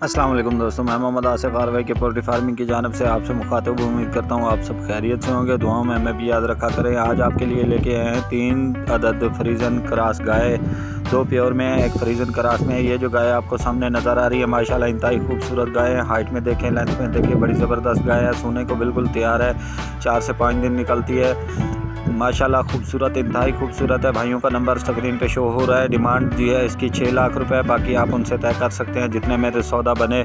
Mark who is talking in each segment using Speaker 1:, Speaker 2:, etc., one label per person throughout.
Speaker 1: अस्सलाम वालेकुम दोस्तों, मैं मोहम्मद आसिफ आरवाई के पोल्ट्री फार्मिंग की जानब से आपसे मुखातिब उम्मीद करता हूँ आप सब खैरियत से होंगे। दुआओं में हमें भी याद रखा करें। आज आपके लिए लेके आए हैं 3 अदद फ्रीजन क्रॉस गाय, 2 प्योर में है, 1 फ्रीजन क्रॉस में है। ये जो गाय आपको सामने नज़र आ रही है माशाल्लाह इंतहाई खूबसूरत गाय है। हाइट में देखें, लेंथ में देखें, बड़ी ज़बरदस्त गाय है। सोने को बिल्कुल तैयार है, 4 से 5 दिन निकलती है माशाल्लाह। खूबसूरत, इंतहाई खूबसूरत है। भाइयों का नंबर स्क्रीन पे शो हो रहा है। डिमांड जी है इसकी 6 लाख रुपए। बाकी आप उनसे तय कर सकते हैं जितने मेरे सौदा बने।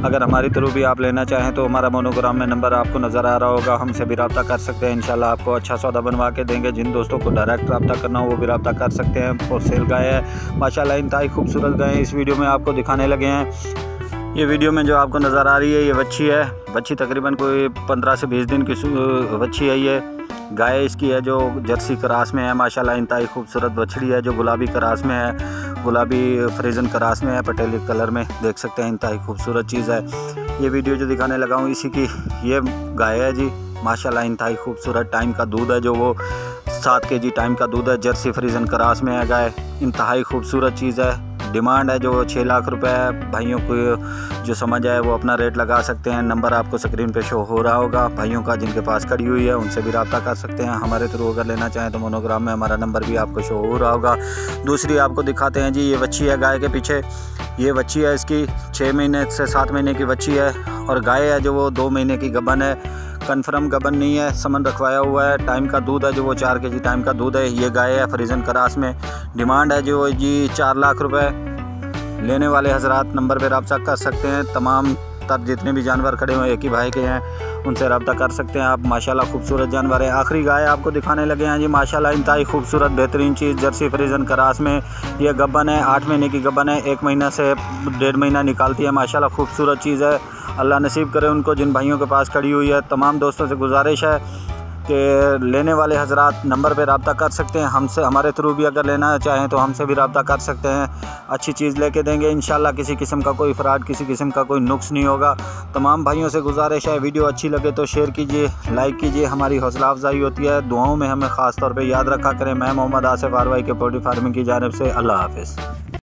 Speaker 1: अगर हमारी थ्रू भी आप लेना चाहें तो हमारा मोनोग्राम में नंबर आपको नज़र आ रहा होगा, हमसे भी रब्ता कर सकते हैं। इंशाल्लाह आपको अच्छा सौदा बनवा के देंगे। जिन दोस्तों को डायरेक्ट रब्ता करना हो वो भी रब्ता कर सकते हैं। फॉर सेल गाय है माशाल्लाह, इंतहाई खूबसूरत गाय इस वीडियो में आपको दिखाने लगे हैं। ये वीडियो में जो आपको नज़र आ रही है ये बच्ची है। बच्ची तकरीबन कोई 15 से 20 दिन की बच्ची है। ये गाय इसकी है जो जर्सी क्रॉस में है माशाल्लाह, इंतहाई खूबसूरत बछड़ी है जो गुलाबी क्रॉस में है, गुलाबी फ्रीजन क्रॉस में है, पटेली कलर में देख सकते हैं। इंतहाई खूबसूरत चीज़ है। ये वीडियो जो दिखाने लगा हूँ इसी की ये गाय है जी माशाल्लाह, इंतहाई खूबसूरत। टाइम का दूध है जो वो 7 kg टाइम का दूध है। जर्सी फ्रीजन क्रॉस में है गाय, इंतहाई खूबसूरत चीज़ है। डिमांड है जो 6 लाख रुपए है। भाइयों को जो समझ आए वो अपना रेट लगा सकते हैं। नंबर आपको स्क्रीन पे शो हो रहा होगा। भाइयों का जिनके पास खड़ी हुई है उनसे भी रब्ता कर सकते हैं। हमारे थ्रू अगर लेना चाहें तो मोनोग्राम में हमारा नंबर भी आपको शो हो रहा होगा। दूसरी आपको दिखाते हैं जी, ये बच्ची है गाय के पीछे। ये बच्ची है इसकी 6 महीने से 7 महीने की बच्ची है। और गाय है जो वो 2 महीने की गबन है। कन्फर्म गबन नहीं है, समन रखवाया हुआ है। टाइम का दूध है जो वो 4 kg टाइम का दूध है। ये गाय है फ्रीजन क्रॉस में। डिमांड है जो जी 4 लाख रुपए। लेने वाले हजरात नंबर पे रब्ता कर सकते हैं। तमाम तर जितने भी जानवर खड़े हुए एक ही भाई के हैं, उनसे रब्ता कर सकते हैं आप। माशाल्लाह खूबसूरत जानवर है। आखिरी गाय आपको दिखाने लगे हैं जी माशाल्लाह, इंतहाई खूबसूरत बेहतरीन चीज़ जर्सी फ्रीजन क्रॉस में। ये गब्बन है, 8 महीने की गब्बन है। 1 महीना से 1.5 महीना निकालती है माशाल्लाह, खूबसूरत चीज़ है। अल्लाह नसीब करे उनको जिन भाइयों के पास खड़ी हुई है। तमाम दोस्तों से गुजारिश है कि लेने वाले हजरात नंबर पे रब्ता कर सकते हैं। हमसे हमारे थ्रू भी अगर लेना चाहें तो हमसे भी रब्ता कर सकते हैं। अच्छी चीज़ लेके देंगे इंशाल्लाह। किसी किस्म का कोई फ्रॉड, किसी किस्म का कोई नुक्स नहीं होगा। तमाम भाइयों से गुजारिश है, वीडियो अच्छी लगे तो शेयर कीजिए, लाइक कीजिए, हमारी हौसला अफजाई होती है। दुआओं में हमें ख़ास तौर पर याद रखा करें। मैं मोहम्मद आसिफ आरवाई के पोल्ट्री फार्मिंग की जानिब से अल्लाह हाफ़िज़।